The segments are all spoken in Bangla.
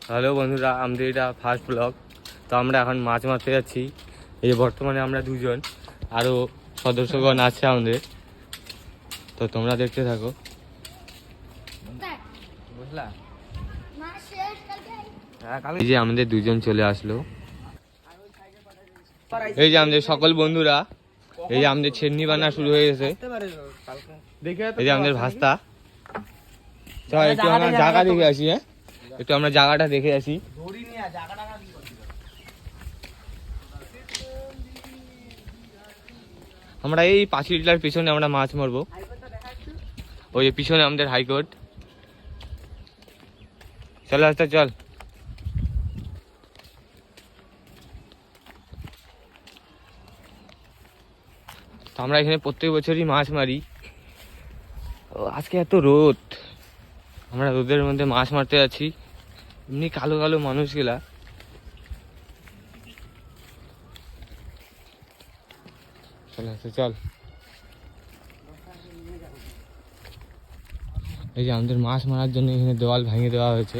হ্যালো বন্ধুরা, আমাদের এটা ফার্স্ট ব্লগ। তো আমরা এখন মাছ মারতে যাচ্ছি। এই যে বর্তমানে আমরা দুজন, আরও সদস্যগণ আছে আমাদের। তো তোমরা দেখতে থাকো, বুঝলা? এই যে আমাদের দুজন চলে আসলো। এই যে আমাদের সকল বন্ধুরা, এই যে আমাদের ছেন্নি বানা শুরু হয়ে গেছে। এই যে আমাদের ভাস্তা। চল একটু আমরা জায়গা দেখে আসি। হ্যাঁ, একটু আমরা জায়গাটা দেখে আসি। আমরা এই পাঁচিলটার পিছনে আমরা মাছ মারবো। ওই যে পিছনে আমাদের হাইকোর্ট। চল আসতে চল। তো আমরা এখানে প্রত্যেক বছরই মাছ মারি। আজকে এত রোদ, আমরা রোদের মধ্যে মাছ মারতে যাচ্ছি। এমনি কালো কালো মানুষগুলা। চল আসতে চল। এই যে আমাদের মাছ মারার জন্য এখানে দেওয়াল ভেঙে দেওয়া হয়েছে।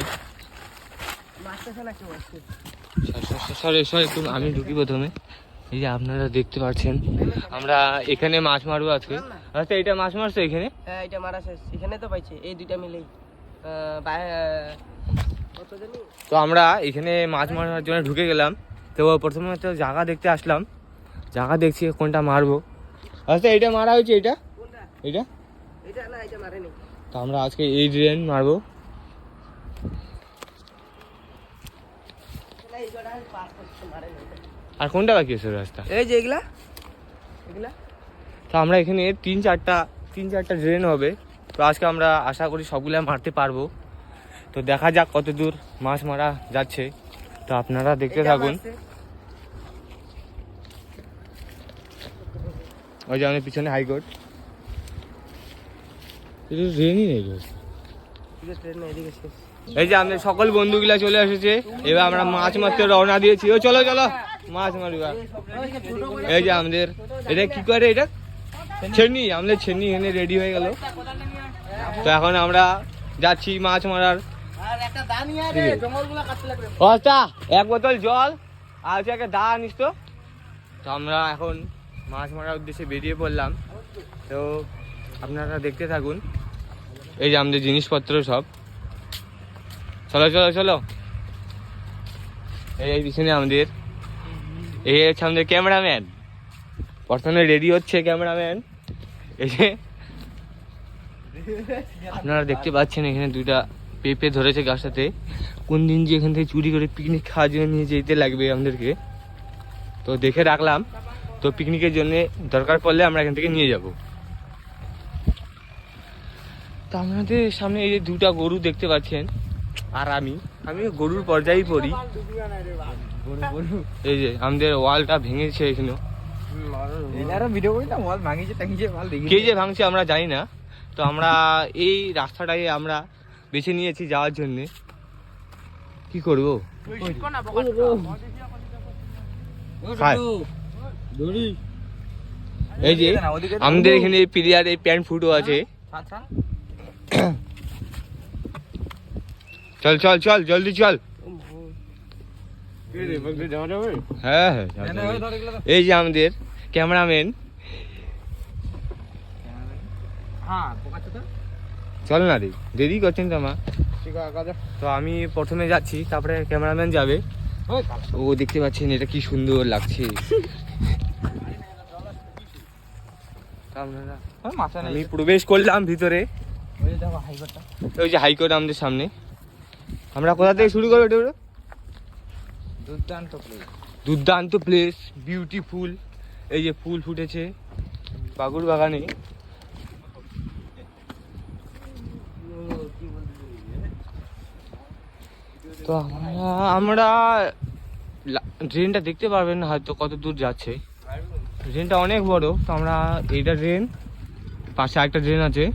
একটু আমি ঢুকি প্রথমে। এই যে আপনারা দেখতে পাচ্ছেন, আমরা এখানে মাছ মারবো আজকে। আচ্ছা, এটা মাছ মারছো এখানে? হ্যাঁ, এটা মারা শেষ। এখানে তো পাইছে এই দুইটা মিলেই। তো আমরা এখানে মাছ মারার জন্য ঢুকে গেলাম। তো প্রথমে তো জায়গা দেখতে আসলাম, জায়গা দেখছি কোনটা মারবো। আচ্ছা, এটা মারা হয়েছে? এটা এটা এটা না, এটা মারেনি। তো আমরা আজকে এই ড্রেন মারবো। আর কোনটা বাকি আছে রাস্তা? এই যে এগুলা এগুলা। তো আমরা এখানে তিন চারটা ড্রেন হবে। তো আজকে আমরা আশা করি সবগুলো মারতে পারবো। তো দেখা যাক কত দূর মাছ মারা যাচ্ছে। তো আপনারা দেখতে থাকুন। ওই যে আমাদের পিছনে হাইকোর্ট। ট্রেনই নেই। এই যে আমাদের সকল বন্ধুগুলা চলে এসেছে। এবার আমরা মাছ মারতে রওনা দিয়েছি। ও চলো চলো মাছ মারবা। এই যে আমাদের এটা কি করে, এটা ছেন্নি, আমাদের ছেন্নি এখানে রেডি হয়ে গেল। তো এখন আমরা যাচ্ছি মাছ মারার। এক বোতল জল আর হচ্ছে একটা দা আনিস তো। তো আমরা এখন মাছ মারার উদ্দেশ্যে বেরিয়ে পড়লাম। তো আপনারা দেখতে থাকুন। এই যে আমাদের জিনিসপত্র সব। চলো চলো চলো। এই পিছনে আমাদের, এই হচ্ছে আমাদের ক্যামেরাম্যান। প্রথমে রেডি হচ্ছে ক্যামেরাম্যান। এই যে আপনারা দেখতে পাচ্ছেন এখানে দুইটা পেঁপে ধরেছে গাছটাতে। কোন দিন যে এখান থেকে চুরি করে পিকনিক খাওয়ার জন্য নিয়ে যেতে লাগবে আমাদেরকে। তো দেখে রাখলাম, তো পিকনিকের জন্য দরকার পড়লে আমরা এখান থেকে নিয়ে যাব। তো আমাদের সামনে এই যে দুটা গরু দেখতে পাচ্ছেন। আর আমি গরুর পর্যায়েই পড়ি। এই যে আমাদের ওয়ালটা ভেঙেছে এখানে। কে যে ভাঙছে আমরা জানি না। তো আমরা এই রাস্তাটাই আমরা বেছে নিয়েছি যাওয়ার জন্য। কি করব? এই যে আমাদের এখানে প্লেয়ার এই প্যান্ট ফুটো আছে। চল চল চল জলদি চল। হ্যাঁ হ্যাঁ, এই যে আমাদের ক্যামেরাম্যান। চল না রে, দেরি করছেন তো মা। তো আমি প্রথমে যাচ্ছি, তারপরে ক্যামেরাম্যান যাবে। ও দেখতে পাচ্ছেন এটা কি সুন্দর লাগছে। আমি প্রবেশ করলাম ভিতরে। ওই যে হাইকোর্ট আমাদের সামনে। আমরা কোথা থেকে শুরু করবো? এটা দুর্দান্ত প্লেস, বিউটিফুল। এই যে ফুল ফুটেছে বাগুর বাগানে। তো আমরা ড্রেনটা দেখতে পারবেন না হয়তো কত দূর যাচ্ছে। ড্রেনটা অনেক বড়। তো আমরা এইটা ড্রেন, পাশে আরেকটা ড্রেন আছে,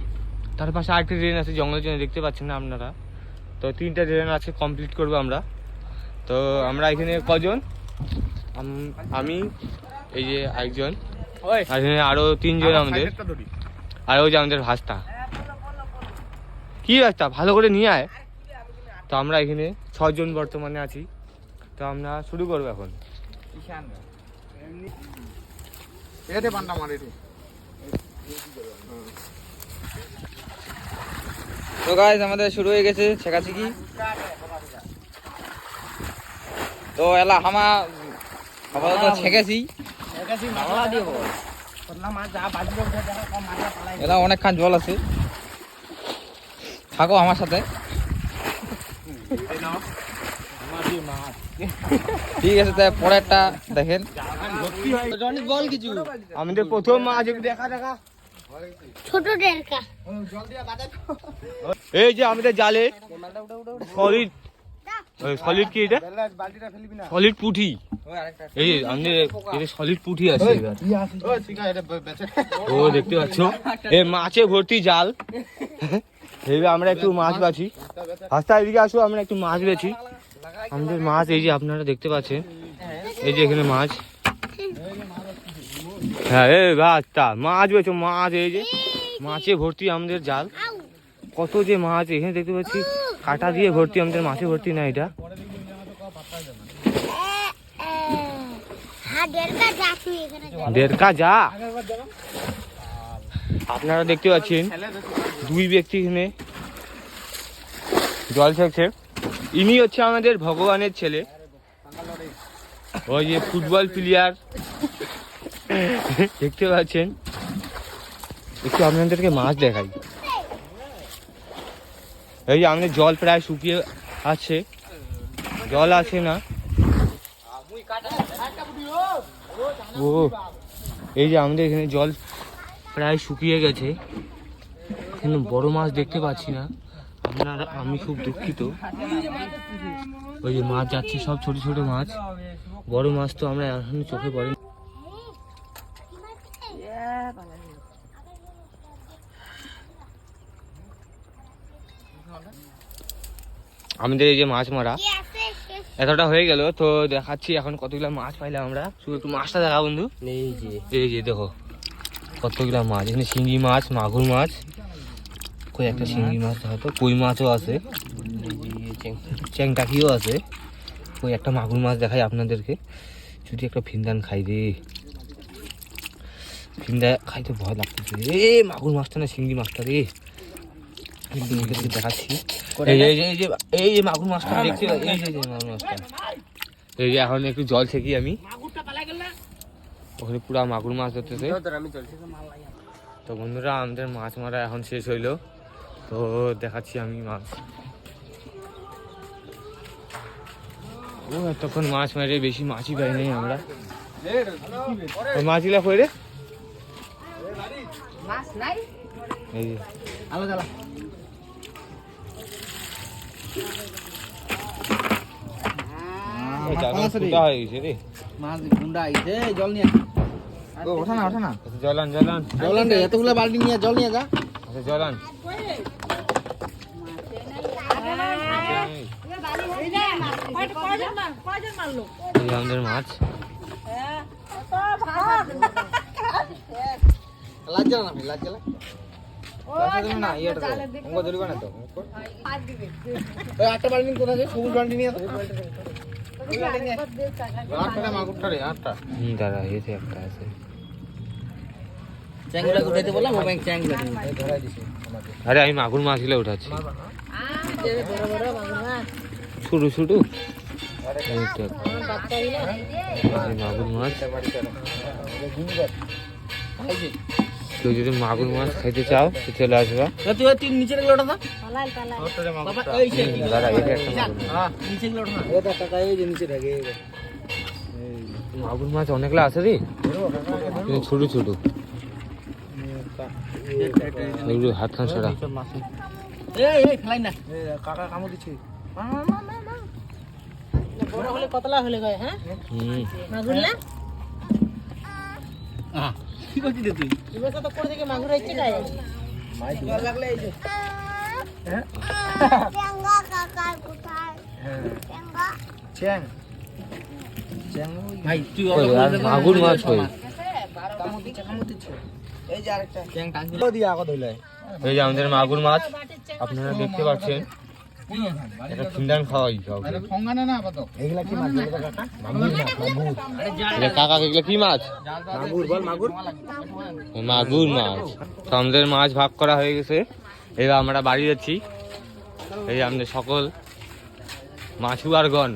তার পাশে আরেকটা ড্রেন আছে জঙ্গলের জন্য, দেখতে পাচ্ছেন না আপনারা। তো তিনটা ড্রেন আছে, কমপ্লিট করবো আমরা। তো আমরা এখানে কজন, আমি, এই যে একজন, আর এখানে আরো তিনজন আমাদের। আর ওই যে আমাদের ভাস্তা। কি রাস্তা, ভালো করে নিয়ে আয়। তো আমরা এখানে 6 জন বর্তমানে আছি। তো আমরা শুরু করবো এখন। তো গাইস আমাদের শুরু হয়ে গেছে ছেকাছেকি। তো এলা হামা আপাতত ছেকেছি, এলা অনেকক্ষণ জল আছে, থাকো আমার সাথে। ঠিক আছে, তাই পরেরটা দেখেন। বল কিছু। আমাদের প্রথম মাছ দেখা ছোট ডেরকা এই যে আমাদের জালে সলিড সলিড কি এটা? সলিড পুঁটি। এই আমাদের এটা সলিড পুঁটি আছে এবার। ও দেখতে পাচ্ছ এই মাছে ভর্তি জাল। এইবার আমরা একটু মাছ বাছি। রাস্তা এদিকে আসো, আমরা একটু মাছ বেছি। আমাদের মাছ এই যে আপনারা দেখতে পাচ্ছেন, এই যে এখানে মাছ। হ্যাঁ এই বাচ্চা মাছ বেছো, মাছ এই যে মাছে ভর্তি আমাদের জাল। কত যে মাছ এখানে দেখতে পাচ্ছি, কাটা দিয়ে ভর্তি, আমাদের মাছে ভর্তি না এটা। দেড়কা যা আপনারা দেখতে পাচ্ছেন, 2 ব্যক্তি এখানে জল ছেঁকছে। ইনি হচ্ছে আমাদের ভগবানের ছেলে, ওই যে ফুটবল প্লেয়ার দেখতে পাচ্ছেন। একটু আপনাদেরকে মাছ দেখাই। এই যে আমাদের জল প্রায় শুকিয়ে আছে, জল আছে না। ও এই যে আমাদের এখানে জল প্রায় শুকিয়ে গেছে, কিন্তু বড় মাছ দেখতে পাচ্ছি না। আমি খুব দুঃখিত। ওই যে মাছ যাচ্ছে সব ছোট ছোট মাছ, বড় মাছ তো আমরা এখন চোখে পড়ে। আমাদের এই যে মাছ মারা এতটা হয়ে গেল, তো দেখাচ্ছি এখন কতগুলো মাছ পাইলাম আমরা। শুধু একটু মাছটা দেখা বন্ধু। এই যে দেখো কতগুলো মাছ এখানে, শিঙ্গি মাছ, মাগুর মাছ, কই একটা শিঙ্গি মাছ হয়তো, কই মাছও আছে, চ্যাংটাকিও আছে, কই একটা মাগুর মাছ দেখাই আপনাদেরকে। যদি একটা ফিন্দান খাই রে, ফিন্দা খাইতে ভয় লাগতেছে রে। মাগুর মাছটা না শিঙ্গি মাছটা রে, দেখাচ্ছি। এই যে মাগুর মাছটা দেখতে, এই যে মাগুর মাছটা, এই যে এখন একটু জল ছেঁকি আমি। ওখানে পুরা মাগুর মাছ ধরতেছে। তো বন্ধুরা আমাদের মাছ মারা এখন শেষ হইলো, তো দেখাচ্ছি আমি মাছ। ও এতক্ষণ মাছ মারে বেশি মাছই পাই নাই আমরা। মাছগুলা কই রে? এই যে জল নিয়ে ওঠা না জলান এতগুলো বালতি নিয়ে জল নিয়ে যা। আচ্ছা জলান আমাদের মাছ। দাদা এসে একটা আছে, আরে আমি মাগুর মাছগুলো উঠাচ্ছি ছোট ছোট। মাগুর মাছ, কেউ যদি মাগুর মাছ খাইতে চাও তো চলে আসবা। দাদা এটা একটা মাগুর মাছ অনেকগুলো আছে রে, ছোট ছোট হাত খান ছাড়া। কতলা হলে গয় হ্যাঁ মাগুরলা কি করছিস তুই? এবার তো করে থেকে মাগুর আইছে গায় মাই দুয়ার লাগলে এই যে হ্যাঁ চ্যাংগা কাকার কোথায়? হ্যাঁ চ্যাংগা চ্যাং ভাই তুই মাগুর মাছ কই? কামুতিছে এই যে আরেকটা চ্যাং টাঙ্গি দিয়া আগত হইলে। এই যে আমাদের মাগুর মাছ আপনারা দেখতে পাচ্ছেন, এটা ফিন্ডান খাওয়াই সব। এগুলা কি মাছ বলো তো কাকা? মাগুর মাছ, মাগুর। এটা কাকা এগুলো কি মাছ? মাগুর বল, মাগুর। মাগুর মাছ। তো আমাদের মাছ ভাগ করা হয়ে গেছে, এবার আমরা বাড়ি যাচ্ছি। এই আমাদের সকল মাছুয়ারগণ।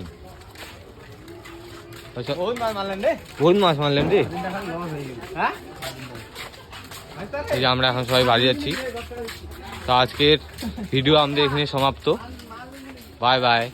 কোন মাছ মারলেন রে? এই যে আমরা এখন সবাই বাড়ি যাচ্ছি। তো আজকের ভিডিও আমাদের এখানে সমাপ্ত। Bye bye.